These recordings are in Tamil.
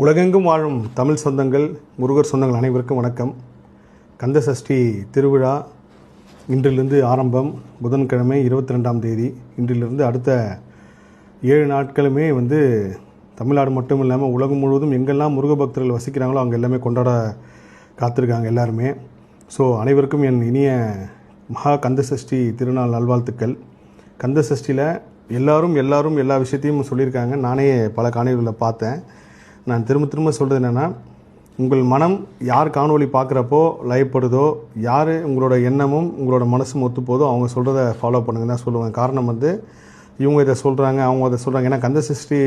உலகெங்கும் வாழும் தமிழ் சொந்தங்கள், முருகர் சொந்தங்கள் அனைவருக்கும் வணக்கம். கந்த சஷ்டி திருவிழா இன்றிலிருந்து ஆரம்பம். புதன்கிழமை 22ஆம் தேதி. இன்றிலிருந்து அடுத்த 7 நாட்களுமே தமிழ்நாடு மட்டும் இல்லாமல் உலகம் முழுவதும் எங்கெல்லாம் முருக பக்தர்கள் வசிக்கிறாங்களோ அங்கே எல்லாமே கொண்டாட காத்திருக்காங்க எல்லாருமே. ஸோ அனைவருக்கும் என் இனிய மகா கந்த சஷ்டி திருநாள் நல்வாழ்த்துக்கள். கந்த சஷ்டியில் எல்லாரும் எல்லா விஷயத்தையும் சொல்லியிருக்காங்க. நானே பல காணொளிகளில் பார்த்தேன். நான் திரும்ப சொல்கிறது என்னென்னா, உங்கள் மனம் யார் காணொளி பார்க்குறப்போ லயப்படுதோ, யார் உங்களோட எண்ணமும் உங்களோட மனசும் ஒத்துப்போதோ அவங்க சொல்கிறத ஃபாலோ பண்ணுங்க தான் சொல்லுவேன். காரணம் இவங்க இதை சொல்கிறாங்க, அவங்க அதை சொல்கிறாங்க. ஏன்னா கந்த சஷ்டி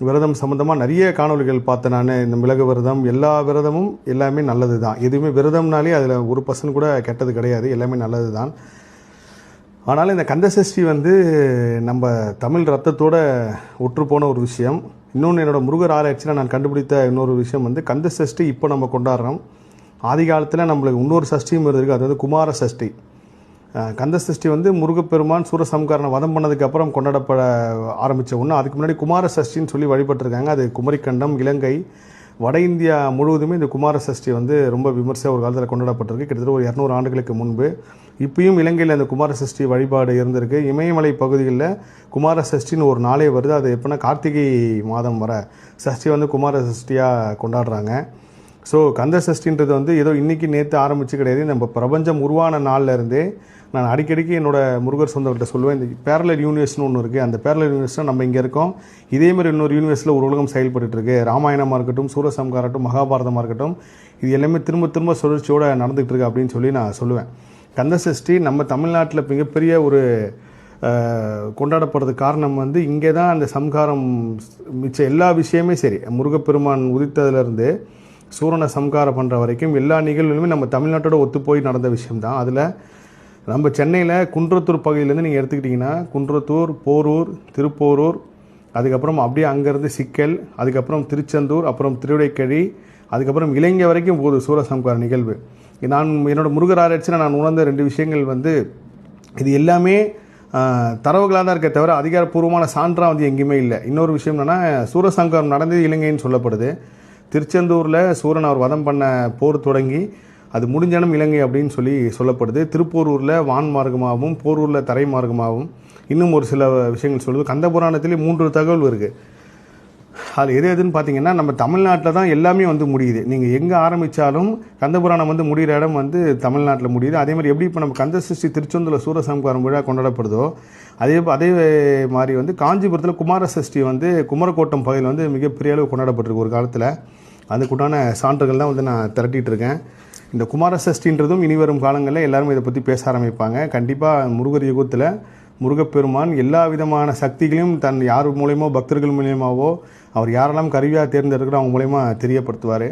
விரதம் சம்மந்தமாக நிறைய காணொளிகள் பார்த்தேன் நான். இந்த மிளகு விரதம், எல்லா விரதமும் எல்லாமே நல்லது தான். எதுவுமே விரதம்னாலே அதில் 1% கூட கெட்டது கிடையாது, எல்லாமே நல்லது தான். ஆனால் இந்த கந்த சஷ்டி நம்ம தமிழ் ரத்தத்தோடு ஒற்றுப்போன ஒரு விஷயம். இன்னொன்று, என்னோடய முருகர் ஆராய்ச்சியில் நான் கண்டுபிடித்த இன்னொரு விஷயம் கந்த சஷ்டி இப்போ நம்ம கொண்டாடுறோம். ஆதி காலத்தில் நம்மளுக்கு இன்னொரு சஷ்டியும் இருக்குது, அது குமார சஷ்டி. கந்த சஷ்டி முருகப்பெருமான் சூரசம்காரனை வதம் பண்ணதுக்கப்புறம் கொண்டாடப்பட ஆரம்பித்த ஒன்று. அதுக்கு முன்னாடி குமார சஷ்டின்னு சொல்லி வழிபட்டிருக்காங்க. அது குமரிக்கண்டம், இலங்கை, வட இந்தியா முழுவதுமே இந்த குமார சஷ்டி ரொம்ப விமர்சையாக ஒரு காலத்தில் கொண்டாடப்பட்டிருக்கு. கிட்டத்தட்ட ஒரு 200 ஆண்டுகளுக்கு முன்பு. இப்பயும் இலங்கையில் அந்த குமார சஷ்டி வழிபாடு இருந்திருக்கு. இமயமலை பகுதிகளில் குமார சஷ்டின்னு ஒரு நாளே வருது. அது எப்படின்னா கார்த்திகை மாதம் வர சஷ்டி குமார சஷ்டியாக கொண்டாடுறாங்க. ஸோ கந்த சஷ்டின்றது ஏதோ இன்றைக்கி நேற்று ஆரம்பித்து கிடையாது. நம்ம பிரபஞ்சம் உருவான நாளில் இருந்தே நான் அடிக்கடிக்கு என்னோடய முருகர் சொந்தவர்கிட்ட சொல்லுவேன், இந்த பேரலல் யூனிவர்ஸ்னு ஒன்று இருக்குது. அந்த பேரலல் யூனிவர்ஸில் நம்ம இங்கே இருக்கோம். இதேமாதிரி இன்னொரு யூனிவர்ஸில் ஒரு உலகம் செயல்பட்டுருக்கு. ராமாயணமாக இருக்கட்டும், சூரசம்காரட்டும், மகாபாரதமாக இருக்கட்டும், இது எல்லாமே திரும்ப சுழற்சியோடு நடந்துகிட்டு இருக்கு அப்படின்னு சொல்லி நான் சொல்லுவேன். கந்த சஷ்டி நம்ம தமிழ்நாட்டில் மிகப்பெரிய ஒரு கொண்டாடப்படுறது காரணம் இங்கே தான் அந்த சம்காரம் மிச்ச எல்லா விஷயமே சரி, முருகப்பெருமான் உதித்ததுலேருந்து சூரனை சம்காரம் பண்ணுற வரைக்கும் எல்லா நிகழ்வுகளுமே நம்ம தமிழ்நாட்டோட ஒத்து போய் நடந்த விஷயம்தான். அதில் நம்ம சென்னையில் குன்றத்தூர் பகுதியிலேருந்து நீங்கள் எடுத்துக்கிட்டிங்கன்னா, குன்றத்தூர், போரூர், திருப்போரூர், அதுக்கப்புறம் அப்படியே அங்கேருந்து சிக்கல், அதுக்கப்புறம் திருச்செந்தூர், அப்புறம் திருவிடைக்கழி, அதுக்கப்புறம் இலங்கை வரைக்கும் போகுது சூரசம்கார நிகழ்வு. நான் என்னோடய முருகர் ஆராய்ச்சியில் நான் உணர்ந்த 2 விஷயங்கள் இது எல்லாமே தரவுகளாக தான் இருக்க தவிர அதிகாரப்பூர்வமான சான்றாக எங்கேயுமே இல்லை. இன்னொரு விஷயம் என்னென்னா, சூரசம்காரம் நடந்தது இலங்கைன்னு சொல்லப்படுது. திருச்செந்தூரில் சூரன் அவர் வதம் பண்ண போர் தொடங்கி அது முடிஞ்சனம் இலங்கை அப்படின்னு சொல்லப்படுது. திருப்போரூரில் வான் மார்க்கமாகவும், போரூரில் தரை மார்க்கமாகவும், இன்னும் ஒரு சில விஷயங்கள் சொல்லுது. கந்த புராணத்திலே 3 தகவல் இருக்குது. அது எதுன்னு பார்த்தீங்கன்னா, நம்ம தமிழ்நாட்டில் தான் எல்லாமே முடியுது. நீங்கள் எங்கே ஆரம்பித்தாலும் கந்த புராணம் முடிகிற இடம் தமிழ்நாட்டில் முடியுது. அதே மாதிரி எப்படி இப்போ நம்ம கந்த சஷ்டி திருச்செந்தூரில் சூரசம்காரம் விழா கொண்டாடப்படுதோ, அதே மாதிரி காஞ்சிபுரத்தில் குமார சஷ்டி குமரக்கோட்டம் பகுதியில் மிகப்பெரிய அளவு கொண்டாடப்பட்டிருக்கு ஒரு காலத்தில். அதுக்குண்டான சான்றுகள் தான் நான் திரட்டிகிட்டு இருக்கேன். இந்த குமார சஷ்டின்றதும் இனி வரும் காலங்களில் எல்லாருமே இதை பற்றி பேச ஆரம்பிப்பாங்க. கண்டிப்பாக முருகர் யுகத்தில் முருகப்பெருமான் எல்லா விதமான சக்திகளையும் தன் யார் மூலயமோ, பக்தர்கள் மூலியமாவோ, அவர் யாரெல்லாம் கருவியாக தேர்ந்தெடுக்கிறோம் அவங்க மூலயமா தெரியப்படுத்துவார்.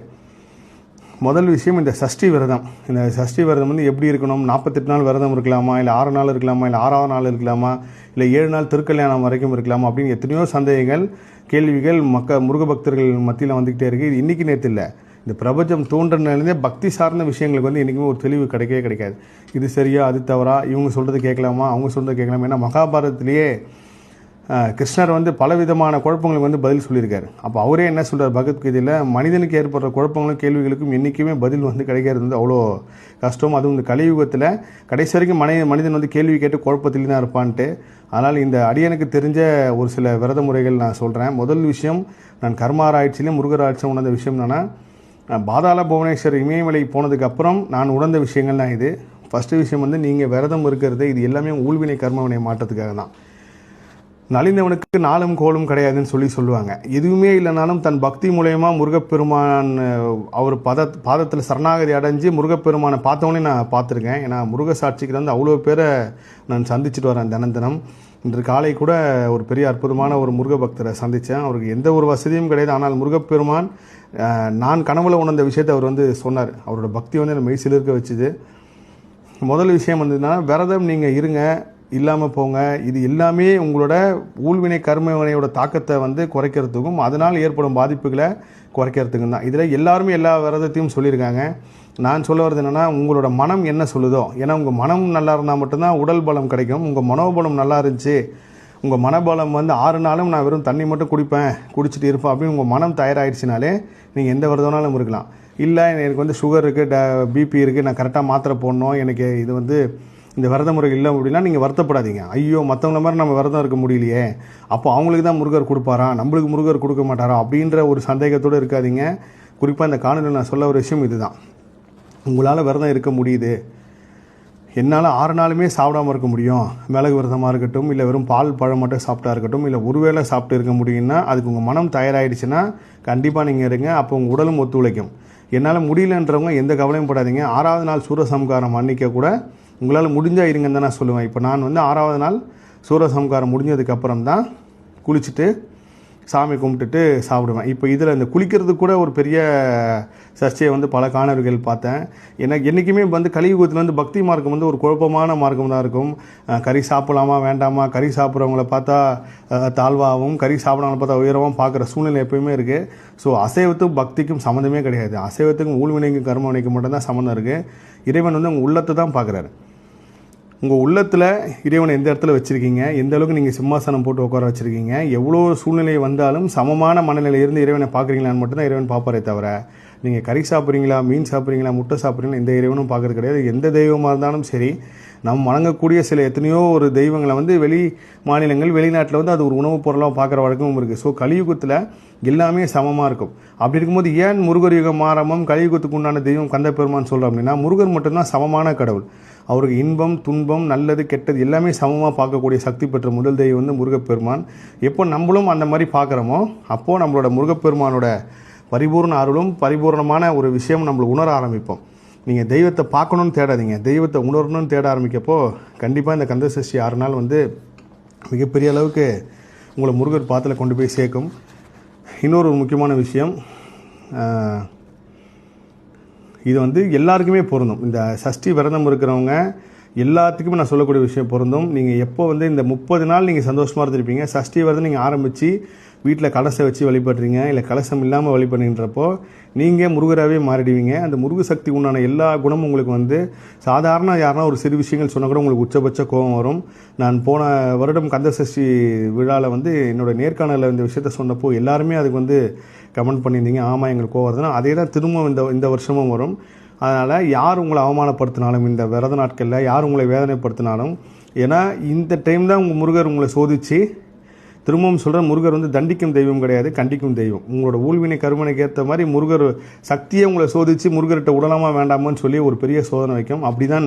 முதல் விஷயம் இந்த சஷ்டி விரதம். இந்த சஷ்டி விரதம் எப்படி இருக்கணும்? 48 நாள் விரதம் இருக்கலாமா, இல்லை 6 நாள் இருக்கலாமா, இல்லை 6ஆவது நாள் இருக்கலாமா, இல்லை 7 நாள் திருக்கல்யாணம் வரைக்கும் இருக்கலாமா அப்படின்னு எத்தனையோ சந்தேகங்கள், கேள்விகள் முருக பக்தர்கள் மத்தியில் வந்துக்கிட்டே இருக்குது. இது இன்றைக்கி நேற்று இல்லை, இந்த பிரபஞ்சம் தோன்றினே பக்தி சார்ந்த விஷயங்களுக்கு என்றைக்குமே ஒரு தெளிவு கிடைக்காது. இது சரியா, அது தவறா, இவங்க சொல்கிறது கேட்கலாமா, அவங்க சொல்கிறது கேட்கலாமா. ஏன்னா மகாபாரதத்திலேயே கிருஷ்ணர் பலவிதமான குழப்பங்களுக்கு பதில் சொல்லியிருக்காரு. அப்போ அவரே என்ன சொல்கிறார் பகவத்கீதையில், மனிதனுக்கு ஏற்படுற குழப்பங்களும் கேள்விகளுக்கும் என்றைக்குமே பதில் கிடைக்கிறது அவ்வளோ கஷ்டம். அதுவும் இந்த கலியுகத்தில் கடைசி வரைக்கும் மனிதன் கேள்வி கேட்டு குழப்பத்தில் தான் இருப்பான்ட்டு. அதனால் இந்த அடியனுக்கு தெரிஞ்ச ஒரு சில விரத முறைகள் நான் சொல்கிறேன். முதல் விஷயம், நான் கர்மாராய்ச்சியிலையும் முருகர் ஆட்சியும் உணர்ந்த விஷயம் என்னென்னா, பாதாள புவனேஸ்வர் இமயமலை போனதுக்கப்புறம் நான் உணர்ந்த விஷயங்கள் தான் இது. ஃபஸ்ட்டு விஷயம் நீங்கள் விரதம் இருக்கிறது இது எல்லாமே ஊழ்வினை கர்மவினை மாற்றத்துக்காக தான். நலிந்தவனுக்கு நாளும் கோலும் கிடையாதுன்னு சொல்லுவாங்க. எதுவுமே இல்லைனாலும் தன் பக்தி மூலயமா முருகப்பெருமான் அவர் பாதத்தில் சரணாகதி அடைஞ்சு முருகப்பெருமானை பார்த்தவனே நான் பார்த்துருக்கேன். ஏன்னா முருக சாட்சிக்கு அவ்வளோ பேரை நான் சந்திச்சுட்டு வரேன் தினம். இன்று காலை கூட ஒரு பெரிய அற்புதமான ஒரு முருக பக்தரை சந்தித்தேன். அவருக்கு எந்த ஒரு வசதியும் கிடையாது. ஆனால் முருகப்பெருமான் நான் கனவுல உணர்ந்த விஷயத்தை அவர் சொன்னார். அவரோட பக்தி என்னை மெய் சிலிர்க்க வச்சுது. முதல் விஷயம் விரதம் நீங்கள் இருங்க, இல்லாமல் போங்க. இது எல்லாமே உங்களோட ஊழ்வினை கர்மவினையோட தாக்கத்தை குறைக்கிறதுக்கும் அதனால் ஏற்படும் பாதிப்புகளை குறைக்கிறதுக்கும் தான். இதில் எல்லாருமே எல்லா விரதத்தையும் சொல்லியிருக்காங்க. நான் சொல்ல வர்றது என்னென்னா, உங்களோட மனம் என்ன சொல்லுதோ, ஏன்னா உங்கள் மனம் நல்லா இருந்தால் மட்டும்தான் உடல் பலம் கிடைக்கும். உங்கள் மனோபலம் நல்லா இருந்துச்சு உங்கள் மனபலம் வந்து 6 நாளும் நான் வெறும் தண்ணி மட்டும் குடிப்பேன், குடிச்சிட்டு இருப்பேன் அப்படின்னு உங்கள் மனம் தயாராகிடுச்சினாலே நீங்கள் எந்த விரதம்னாலும் இருக்கலாம். இல்லை எனக்கு வந்து சுகர் இருக்குது, பிபி இருக்குது, நான் கரெக்டாக மாத்திரை போடணும், எனக்கு இது வந்து இந்த விரத முறை இல்லை அப்படின்னா நீங்கள் வருத்தப்படாதீங்க. ஐயோ மற்றவங்கள மாதிரி நம்ம விரதம் இருக்க முடியலையே, அப்போ அவங்களுக்கு தான் முருகர் கொடுப்பாரா, நம்மளுக்கு முருகர் கொடுக்க மாட்டாரா அப்படின்ற ஒரு சந்தேகத்தோடு இருக்காதீங்க. குறிப்பாக இந்த காணொலியில் நான் சொல்ல ஒரு விஷயம் இதுதான். உங்களால் விரதம் இருக்க முடியுது, என்னால் 6 நாளுமே சாப்பிடாமல் இருக்க முடியும், மிளகு விரதமாக இருக்கட்டும், இல்லை வெறும் பால் பழம் மட்டும் சாப்பிட்டா இருக்கட்டும், இல்லை ஒருவேளை சாப்பிட்டு இருக்க முடியும்னா அதுக்கு உங்கள் மனம் தயாராகிடுச்சுன்னா கண்டிப்பாக நீங்கள் இருங்க. அப்போ உங்கள் உடலும் ஒத்துழைக்கும். என்னால் முடியலன்றவங்க எந்த கவலையும் படாதீங்க. 6வது நாள் சூரசம்காரம் அன்னிக்க கூட உங்களால் முடிஞ்சால் இருங்கன்னு தான் நான் சொல்லுவேன். இப்போ நான் வந்து 6வது நாள் சூரசம்காரம் முடிஞ்சதுக்கப்புறம் தான் குளிச்சுட்டு சாமி கும்பிட்டுட்டு சாப்பிடுவேன். இப்போ இதில் இந்த குளிக்கிறது கூட ஒரு பெரிய சர்ச்சையை வந்து பல காணொளிகள் பார்த்தேன். எனக்கு என்றைக்குமே வந்து கலியுகத்தில் வந்து பக்தி மார்க்கம் வந்து ஒரு குழப்பமான மார்க்கம் தான் இருக்கும். கறி சாப்பிடலாமா வேண்டாமா, கறி சாப்பிட்றவங்கள பார்த்தா தாழ்வாகவும் கறி சாப்பிட்றவங்கள பார்த்தா உயரவும் பார்க்குற சூழ்நிலை எப்பயுமே இருக்குது. ஸோ அசைவத்துக்கும் பக்திக்கும் சம்மந்தமே கிடையாது. அசைவத்துக்கும் ஊழ்வினைக்கும் கர்மவினைக்கும் மட்டும்தான் சம்மந்தம் இருக்குது. இறைவன் வந்து உங்கள் உள்ளத்தை தான் பார்க்குறாரு. உங்கள் உள்ளத்தில் இறைவனை எந்த இடத்துல வச்சுருக்கீங்க, எந்த அளவுக்கு நீங்கள் சிம்மாசனம் போட்டு உட்கார வச்சுருக்கீங்க, எவ்வளோ சூழ்நிலை வந்தாலும் சமமான மனநிலையிலிருந்து இறைவனை பார்க்குறீங்களான்னு மட்டும்தான் இறைவன் பார்ப்பாரே தவிர, நீங்கள் கறி சாப்பிட்றீங்களா, மீன் சாப்பிட்றீங்களா, முட்டை சாப்பிட்றீங்களா, எந்த இறைவனும் பார்க்குறது கிடையாது. எந்த தெய்வமாக இருந்தாலும் சரி, நம்ம வணங்கக்கூடிய சில எத்தனையோ ஒரு தெய்வங்களை வந்து வெளி மாநிலங்கள் வெளிநாட்டில் வந்து அது ஒரு உணவுப் பொருளாக பார்க்குற வழக்கமும் இருக்குது. ஸோ கலியுகத்தில் எல்லாமே சமமாக இருக்கும். அப்படி இருக்கும்போது ஏன் முருகர் யுகம் ஆரம்பம் கலியுகத்துக்கு உண்டான தெய்வம் கந்தப்பெருமான் சொல்கிறோம் அப்படின்னா, முருகர் மட்டும்தான் சமமான கடவுள். அவருக்கு இன்பம் துன்பம் நல்லது கெட்டது எல்லாமே சமமாக பார்க்கக்கூடிய சக்தி பெற்ற முதல் தெய்வம் வந்து முருகப்பெருமான். எப்போ நம்மளும் அந்த மாதிரி பார்க்குறோமோ அப்போது நம்மளோட முருகப்பெருமானோட பரிபூர்ண அருளும் பரிபூர்ணமான ஒரு விஷயம் நம்மளை உணர ஆரம்பிப்போம். நீங்கள் தெய்வத்தை பார்க்கணுன்னு தேடாதீங்க, தெய்வத்தை உணரணும்னு தேட ஆரம்பிக்கப்போ கண்டிப்பாக இந்த கந்தசஷ்டி 6 நாள் வந்து மிகப்பெரிய அளவுக்கு உங்களை முருகர் பாத்தில் கொண்டு போய் சேர்க்கும். இன்னொரு முக்கியமான விஷயம், இது வந்து எல்லாருக்குமே பொருந்தும். இந்த சஷ்டி விரதம் இருக்கிறவங்க எல்லாத்துக்குமே நான் சொல்லக்கூடிய விஷயம் பொருந்தும். நீங்கள் எப்போ வந்து இந்த 30 நாள் நீங்கள் சந்தோஷமாக இருந்திருப்பீங்க, சஷ்டி விரதம் நீங்கள் ஆரம்பித்து வீட்டில் கலசை வச்சு வழிபடுறீங்க, இல்லை கலசம் இல்லாமல் வழிபடுறப்போ நீங்கள் முருகராகவே மாறிடுவீங்க. அந்த முருக சக்தி உண்டான எல்லா குணமும் உங்களுக்கு வந்து சாதாரண யாருன்னா ஒரு சிறு விஷயங்கள் சொன்னால் கூட உங்களுக்கு உச்சபட்ச கோபம் வரும். நான் போன வருடம் கந்தசஷ்டி விழாவில் வந்து என்னோடய நேர்காணலில் இந்த விஷயத்த சொன்னப்போ எல்லாருமே அதுக்கு வந்து கமெண்ட் பண்ணியிருந்தீங்க, ஆமாம் எங்களுக்கு கோவம் வருதுன்னா அதே தான் திரும்பவும் இந்த வருஷமும் வரும். அதனால் யார் உங்களை அவமானப்படுத்தினாலும் இந்த விரத நாட்களில் யார் உங்களை வேதனைப்படுத்தினாலும், ஏன்னா இந்த டைம் தான் உங்கள் முருகர் உங்களை சோதித்து, திரும்பவும் சொல்கிறேன், முருகர் வந்து தண்டிக்கும் தெய்வம் கிடையாது, கண்டிக்கும் தெய்வம். உங்களோட ஊழ்வினை கருமனைக்கு ஏற்ற மாதிரி முருகர் சக்தியை உங்களை சோதித்து முருகர்கிட்ட உடலாமா வேண்டாமான்னு சொல்லி ஒரு பெரிய சோதனை வைக்கும். அப்படி தான்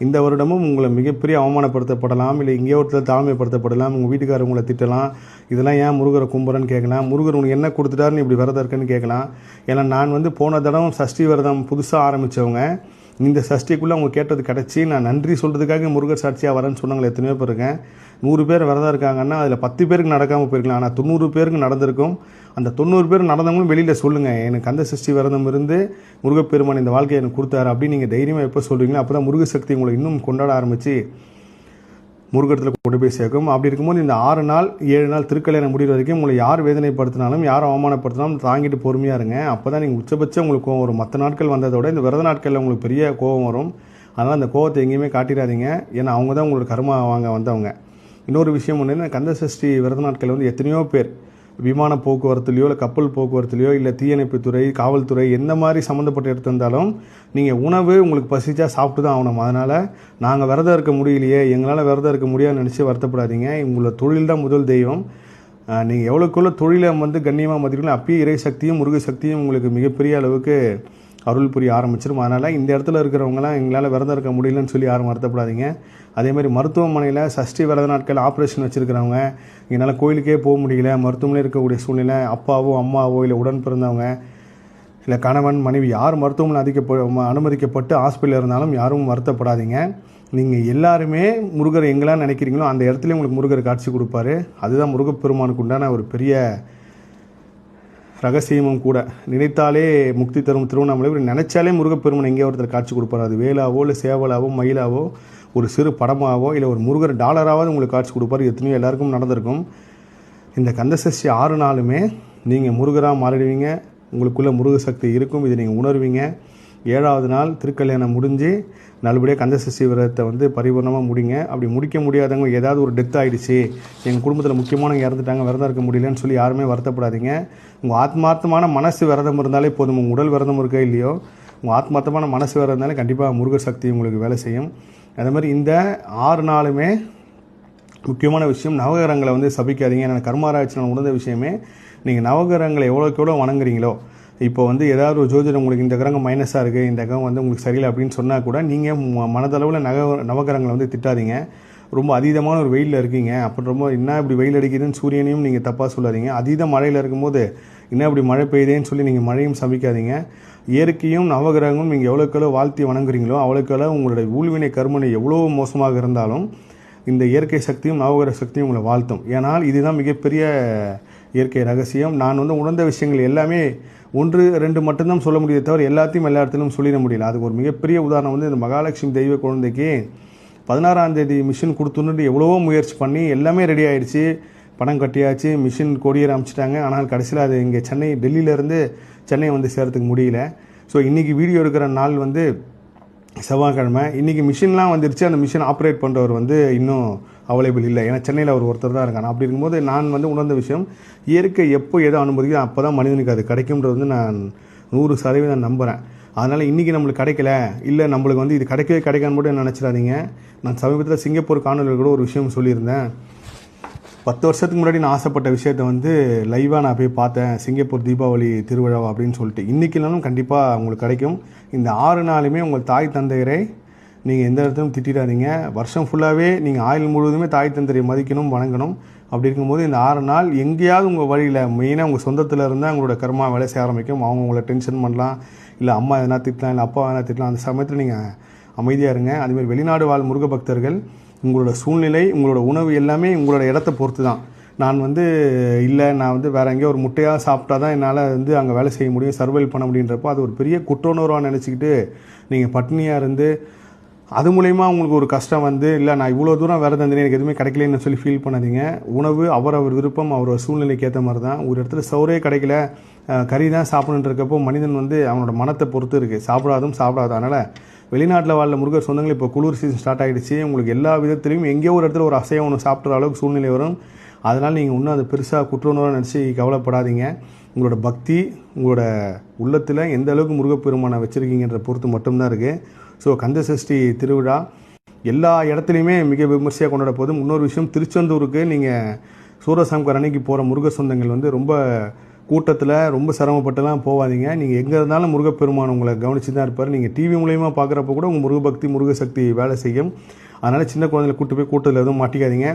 இந்த வருடமும் உங்களை மிகப்பெரிய அவமானப்படுத்தப்படலாம், இல்லை எங்கேயோ ஒருத்தர் தாழ்மைப்படுத்தப்படலாம், உங்கள் வீட்டுக்காரர் உங்களை திட்டலாம், இதெல்லாம் ஏன் முருகரை கும்புறன்னு கேட்கலாம், முருகர் உனக்கு என்ன கொடுத்துட்டாருன்னு இப்படி விரதம் இருக்குன்னு கேட்கலாம். ஏன்னா நான் வந்து போன தடவை சஷ்டி விரதம் புதுசாக ஆரம்பித்தவங்க இந்த சஷ்டிக்குள்ளே அவங்க கேட்டது கிடச்சி நான் நன்றி சொல்கிறதுக்காக முருகர் சாட்சியாக வரேன்னு சொன்னவங்களை எத்தனையோ பேர் இருக்கேன். 100 பேர் விரதம் இருக்காங்கன்னா அதில் 10 பேருக்கு நடக்காமல் போயிருக்கலாம், ஆனால் 90 பேருக்கு நடந்திருக்கும். அந்த 90 பேர் நடந்தவங்களும் வெளியில் சொல்லுங்கள், எனக்கு அந்த சஷ்டி விரதம் இருந்து முருகப்பெருமான் இந்த வாழ்க்கையை எனக்கு கொடுத்தாரு அப்படின்னு நீங்கள் தைரியமாக எப்போ சொல்கிறீங்களோ அப்போ தான் முருக சக்தி உங்களை இன்னும் கொண்டாட ஆரம்பித்து முருகத்தில் கொண்டு போய் சேர்க்கும். அப்படி இருக்கும்போது இந்த 6 நாள் 7 நாள் திருக்கல்யாணம் முடிகிற வரைக்கும் உங்களை யார் வேதனைப்படுத்தினாலும் யார் அவமானப்படுத்தினாலும் தாங்கிட்டு பொறுமையாக இருங்க. அப்போ தான் நீங்கள் உச்சபட்சம் உங்களுக்கு கோவம் வரும். மற்ற நாட்கள் வந்ததோட இந்த விரத நாட்களில் உங்களுக்கு பெரிய கோவம் வரும். அதனால் அந்த கோவத்தை எங்கேயுமே காட்டிடாதீங்க, ஏன்னா அவங்க தான் உங்களோட கர்மா வாங்க வந்தவங்க. இன்னொரு விஷயம் ஒன்று, கந்தசஷ்டி விரத நாட்கள் வந்து எத்தனையோ பேர் விமான போக்குவரத்துலையோ இல்லை கப்பல் போக்குவரத்துலையோ இல்லை தீயணைப்புத்துறை காவல்துறை எந்த மாதிரி சம்மந்தப்பட்ட இடத்து இருந்தாலும் நீங்கள் உணவு உங்களுக்கு பசிச்சா சாப்பிட்டு தான் ஆகணும். அதனால் நாங்கள் விரதம் இருக்க முடியலையே, எங்களால் விரதம் இருக்க முடியாதுன்னு நினச்சி வருத்தப்படாதீங்க. உங்களோட தொழில் தான் முதல் தெய்வம். நீங்கள் எவ்வளோக்குள்ள தொழிலை வந்து கண்ணியமாக மதிக்கிறீங்களோ அப்பயே இறை சக்தியும் முருக சக்தியும் உங்களுக்கு மிகப்பெரிய அளவுக்கு அருள் புரிய ஆரம்பிச்சிடும். அதனால் இந்த இடத்துல இருக்கிறவங்களாம் எங்களால் விரதம் இருக்க முடியலன்னு சொல்லி யாரும் வருத்தப்படாதீங்க. அதேமாதிரி மருத்துவமனையில் சஷ்டி விரத நாட்கள் ஆப்ரேஷன் வச்சுருக்கிறவங்க, என்னால் கோயிலுக்கே போக முடியல, மருத்துவமனையில் இருக்கக்கூடிய சூழ்நிலை, அப்பாவோ அம்மாவோ இல்லை உடன் பிறந்தவங்க இல்லை கணவன் மனைவி யார் மருத்துவமனை அனுமதிக்கப்பட்டு ஹாஸ்பிட்டலில் இருந்தாலும் யாரும் வருத்தப்படாதீங்க. நீங்கள் எல்லாருமே முருகர் எங்கெல்லாம் நினைக்கிறீங்களோ அந்த இடத்துல உங்களுக்கு முருகர் காட்சி கொடுப்பாரு. அதுதான் முருகப்பெருமானுக்கு உண்டான ஒரு பெரிய ரகசியமும் கூட. நினைத்தாலே முக்தி தரும் திருவண்ணாமலை, நினைச்சாலே முருகப்பெருமான் எங்கேயோ ஒருத்தர் காட்சி கொடுப்பார். அது வேலாவோ இல்லை சேவலாவோ மயிலாவோ ஒரு சிறு படமாவோ இல்லை ஒரு முருகர் டாலராவது உங்களுக்கு காட்சி கொடுப்பார். எத்தனையோ எல்லாருக்கும் நடந்திருக்கும். இந்த கந்தசஷ்டி 6 நாளுமே நீங்கள் முருகராக மாறிடுவீங்க. உங்களுக்குள்ளே முருக சக்தி இருக்கும், இதை நீங்கள் உணர்வீங்க. 7வது நாள் திருக்கல்யாணம் முடிஞ்சு நல்லபடியாக கந்தசஷ்டி விரதத்தை வந்து பரிபூர்ணமாக முடிங்க. அப்படி முடிக்க முடியாதவங்க ஏதாவது ஒரு டெத் ஆகிடுச்சு, எங்கள் குடும்பத்தில் முக்கியமானவங்க இறந்துட்டாங்க, விரதம் இருக்க முடியலன்னு சொல்லி யாருமே வருத்தப்படாதீங்க. உங்கள் ஆத்மார்த்தமான மனசு விரதம் இருந்தாலே போதும். உங்கள் உடல் விரதம் இருக்கோ இல்லையோ, உங்கள் ஆத்மார்த்தமான மனசு விரதம் இருந்தாலே கண்டிப்பாக முருகர் சக்தி உங்களுக்கு வேலை செய்யும். அதே மாதிரி இந்த 6 நாளுமே முக்கியமான விஷயம், நவகிரகங்களை வந்து சபிக்காதீங்க. எனக்கு கர்மாராய்ச்சி நான் உணர்ந்த விஷயமே, நீங்கள் நவகிரகங்களை எவ்வளோக்கு எவ்வளோ வணங்குறீங்களோ, இப்போ வந்து ஏதாவது ஒரு ஜோதிடம் உங்களுக்கு இந்த கிரகம் மைனஸாக இருக்குது, இந்த கிரகம் வந்து உங்களுக்கு சரியில்லை அப்படின்னு சொன்னால் கூட நீங்கள் மனதளவில் நவகிரகங்களை வந்து திட்டாதீங்க. ரொம்ப அதீதமான ஒரு வெயிலில் இருக்கீங்க, அப்புறம் ரொம்ப என்ன இப்படி வெயில் அடிக்குதுன்னு சூரியனையும் நீங்கள் தப்பாக சொல்லாதீங்க. அதீத மழையில் இருக்கும்போது என்ன இப்படி மழை பெய்யுதேன்னு சொல்லி நீங்கள் மழையும் சபிக்காதீங்க. இயற்கையும் நவகிரகமும் நீங்கள் எவ்வளோக்கெவ்வளோ வாழ்த்தி வணங்குறீங்களோ அவ்வளோக்கெவ்வளோ உங்களுடைய ஊழ்வினை கர்மனை எவ்வளோ மோசமாக இருந்தாலும் இந்த இயற்கை சக்தியும் நவகிரக சக்தியும் உங்களை வாழ்த்தும். ஏன்னால் இதுதான் மிகப்பெரிய இயற்கை ரகசியம். நான் வந்து உணர்ந்த விஷயங்கள் எல்லாமே 1, 2 மட்டும்தான் சொல்ல முடியுதே தவிர எல்லாத்தையும் எல்லா இடத்துலையும் சொல்லிட முடியல. அதுக்கு ஒரு மிகப்பெரிய உதாரணம் வந்து இந்த மகாலட்சுமி தெய்வ குழந்தைக்கு 16ஆம் தேதி மிஷின் கொடுத்துன்னு எவ்வளவோ முயற்சி பண்ணி எல்லாமே ரெடி ஆகிடுச்சு, பணம் கட்டியாச்சு, மிஷின் கொடியேற அமைச்சிட்டாங்க. ஆனால் கடைசியில் அது இங்கே டெல்லியிலேருந்து சென்னை வந்து சேர்த்துக்கு முடியல. ஸோ இன்றைக்கி வீடியோ எடுக்கிற நாள் வந்து செவ்வாய்க்கிழமை. இன்றைக்கி மிஷின்லாம் வந்துருச்சு, அந்த மிஷின் ஆப்ரேட் பண்ணுறவர் வந்து இன்னும் அவைலபிள் இல்லை. ஏன்னா சென்னையில் அவர் ஒருத்தர் தான் இருக்காங்க. அப்படி இருக்கும்போது நான் வந்து உணர்ந்த விஷயம், இயற்கை எப்போ எதோ அனுமதிக்குதோ அப்போ தான் மனிதனுக்கு அது கிடைக்கும்ன்றது வந்து நான் 100% நம்புகிறேன். அதனால் இன்றைக்கி நம்மளுக்கு கிடைக்கல, இல்லை நம்மளுக்கு வந்து இது கிடைக்கவே கிடைக்கான்னு மட்டும் நினச்சிடாதீங்க. நான் சமீபத்தில் சிங்கப்பூர் காணொலியில் கூட ஒரு விஷயம் சொல்லியிருந்தேன். 10 வருஷத்துக்கு முன்னாடி நான் ஆசைப்பட்ட விஷயத்தை வந்து லைவாக நான் போய் பார்த்தேன், சிங்கப்பூர் தீபாவளி திருவிழா அப்படின்னு சொல்லிட்டு. இன்றைக்கி இல்லைனாலும் கண்டிப்பாக உங்களுக்கு கிடைக்கும். இந்த 6 நாளுமே உங்கள் தாய் தந்தையரை நீங்கள் எந்த இடத்துலையும் திட்டிடாதீங்க. வருஷம் ஃபுல்லாகவே நீங்கள் ஆயுள் முழுவதுமே தாய் தந்தையை மதிக்கணும், வணங்கணும். அப்படி இருக்கும்போது இந்த 6 நாள் எங்கேயாவது உங்கள் வழியில், மெயினாக உங்கள் சொந்தத்தில் இருந்தால் உங்களோட கர்மா வேலை செய்ய ஆரம்பிக்கும். அவங்க உங்களை டென்ஷன் பண்ணலாம், இல்லை அம்மா எதனா திட்டலாம், இல்லை அப்பா எதனா திட்டலாம். அந்த சமயத்தில் நீங்கள் அமைதியாக இருங்க. அதுமாதிரி வெளிநாடு வாழ் முருக பக்தர்கள், உங்களோட சூழ்நிலை, உங்களோட உணவு எல்லாமே உங்களோட இடத்த பொறுத்து தான். நான் வந்து இல்லை, நான் வந்து வேறு எங்கேயோ ஒரு முட்டையாக சாப்பிட்டா தான் என்னால் வந்து அங்கே வேலை செய்ய முடியும், சர்வைவ் பண்ண முடியுன்றப்போ அது ஒரு பெரிய குற்றுணர்வாக நினச்சிக்கிட்டு நீங்கள் பட்டினியாக இருந்து அது மூலயமா உங்களுக்கு ஒரு கஷ்டம் வந்து, இல்லை நான் இவ்வளோ தூரம் வேறு தந்தேன் எனக்கு எதுவுமே கிடைக்கலன்னு சொல்லி ஃபீல் பண்ணாதீங்க. உணவு அவர் விருப்பம், அவரோட சூழ்நிலைக்கு ஏற்ற மாதிரி தான். ஒரு இடத்துல சோறே கிடைக்கல, கறி தான் சாப்பிடணுன்றக்கப்போ மனிதன் வந்து அவனோட மனத்தை பொறுத்து இருக்குது, சாப்பிடாது. அதனால் வெளிநாட்டில் வாழ முருகர் சொந்தங்கள் இப்போ குளிர் சீசன் ஸ்டார்ட் ஆகிடுச்சு. உங்களுக்கு எல்லா விதத்துலையும் எங்கேயோ ஒரு இடத்துல ஒரு அசையம் ஒன்று சாப்பிட்ற அளவுக்கு சூழ்நிலை வரும். அதனால் நீங்கள் இன்னும் அது பெருசாக குற்றுணர்வாக நினச்சி கவலைப்படாதீங்க. உங்களோட பக்தி உங்களோட உள்ளத்தில் எந்த அளவுக்கு முருகப்பெருமானை வச்சுருக்கீங்கன்ற பொறுத்து மட்டும்தான் இருக்குது. ஸோ கந்தசஷ்டி திருவிழா எல்லா இடத்துலையுமே மிக விமர்சையாக கொண்டாட போதும். இன்னொரு விஷயம், திருச்செந்தூருக்கு நீங்கள் சூரசம்கார் அன்னைக்கு போகிற முருக சொந்தங்கள் வந்து ரொம்ப கூட்டத்தில் ரொம்ப சிரமப்பட்டுலாம் போகாதீங்க. நீங்கள் எங்கே இருந்தாலும் முருகப்பெருமான் உங்களை கவனித்து தான் இருப்பார். நீங்கள் டிவி மூலயமா பார்க்குறப்ப கூட உங்கள் முருகபக்தி முருகசக்தி வேலை செய்யும். அதனால் சின்ன குழந்தைகளை கூட்டு போய் கூட்டத்தில் எதுவும் மாட்டிக்காதீங்க.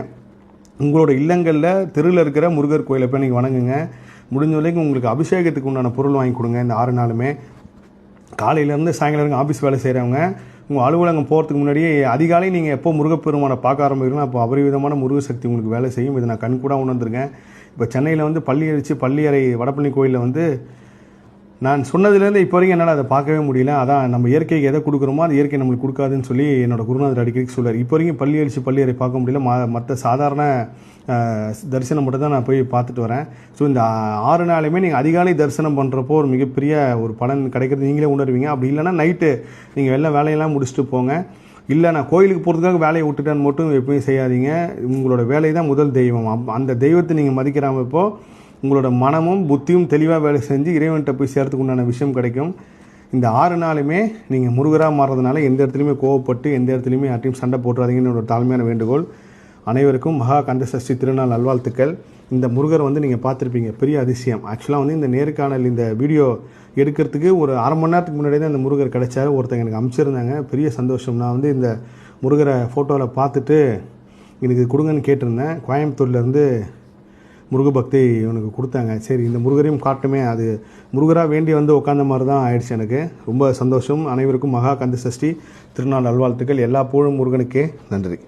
உங்களோட இல்லங்களில் தெருவில் இருக்கிற முருகர் கோயிலை போய் நீங்கள் வணங்குங்க. முடிஞ்ச வரைக்கும் உங்களுக்கு அபிஷேகத்துக்கு உண்டான பொருள் வாங்கி கொடுங்க. இந்த 6 நாளுமே காலையிலேருந்து சாயங்காலம் வரைக்கும் ஆஃபீஸ் வேலை செய்கிறவங்க உங்கள் அலுவலகம் போகிறதுக்கு முன்னாடியே அதிகாலை நீங்கள் எப்போ முருகப்பெருமானை பார்க்க ஆரம்பிக்கிறீங்களோ அப்போ அபரிவிதமான முருகசக்தி உங்களுக்கு வேலை செய்யும். இதை நான் கண் கூட உணர்ந்துருக்கேன். இப்போ சென்னையில் வந்து பள்ளியறை வடபழனி கோயிலில் வந்து நான் சொன்னதுலேருந்து இப்போ வரைக்கும் என்னால் அதை பார்க்கவே முடியல. அதான் நம்ம இயற்கைக்கு எதை கொடுக்குறோமோ அது இயற்கை நம்மளுக்கு கொடுக்காதுன்னு சொல்லி என்னோட குருநாதர் அடிக்கடி சொல்வார். இப்போ வரைக்கும் பள்ளியறை பார்க்க முடியல. மற்ற சாதாரண தரிசனம் மட்டும் தான் நான் போய் பார்த்துட்டு வரேன். ஸோ இந்த 6 நாளுமே நீங்கள் அதிகாலை தரிசனம் பண்ணுறப்போ ஒரு மிகப்பெரிய ஒரு பலன் கிடைக்கிறது நீங்களே உணர்வீங்க. அப்படி இல்லைன்னா நைட்டு நீங்கள் எல்லாம் வேலையெல்லாம் முடிச்சுட்டு போங்க. இல்லை நான் கோயிலுக்கு போகிறதுக்காக வேலையை விட்டுட்டேன்னு மட்டும் எப்பயும் செய்யாதீங்க. உங்களோட வேலை தான் முதல் தெய்வம். அந்த தெய்வத்தை நீங்கள் மதிக்கிறாமல் இப்போது உங்களோட மனமும் புத்தியும் தெளிவாக வேலை செஞ்சு இறைவன்கிட்ட போய் சேர்த்துக்கு உண்டான விஷயம் கிடைக்கும். இந்த 6 நாளுமே நீங்கள் முருகராக மாறுறதுனால எந்த இடத்துலையுமே கோவப்பட்டு எந்த இடத்துலையுமே யார்ட்டையும் சண்டை போட்டுறாதீங்கன்னு ஒரு தாழ்மையான வேண்டுகோள். அனைவருக்கும் மகா கந்தசஷ்டி திருநாள் நல்வாழ்த்துக்கள். இந்த முருகர் வந்து நீங்கள் பார்த்துருப்பீங்க, பெரிய அதிசயம். ஆக்சுவலாக வந்து இந்த நேர்காணல் இந்த வீடியோ எடுக்கிறதுக்கு ஒரு அரை மணி நேரத்துக்கு முன்னாடி தான் இந்த முருகர் கிடைச்சாரு. ஒருத்தங்க எனக்கு அனுப்பிச்சிருந்தாங்க, பெரிய சந்தோஷம். நான் வந்து இந்த முருகரை ஃபோட்டோவில் பார்த்துட்டு எனக்கு கொடுங்கன்னு கேட்டிருந்தேன். கோயம்புத்தூர்லேருந்து முருகபக்தி இவனுக்கு கொடுத்தாங்க. சரி இந்த முருகரையும் காட்டுமே, அது முருகராக வேண்டி வந்து உட்காந்த மாதிரி தான் ஆயிடுச்சு. எனக்கு ரொம்ப சந்தோஷம். அனைவருக்கும் மகா கந்தசஷ்டி திருநாள் நல்வாழ்த்துக்கள். எல்லா புகழும் முருகனுக்கே. நன்றி.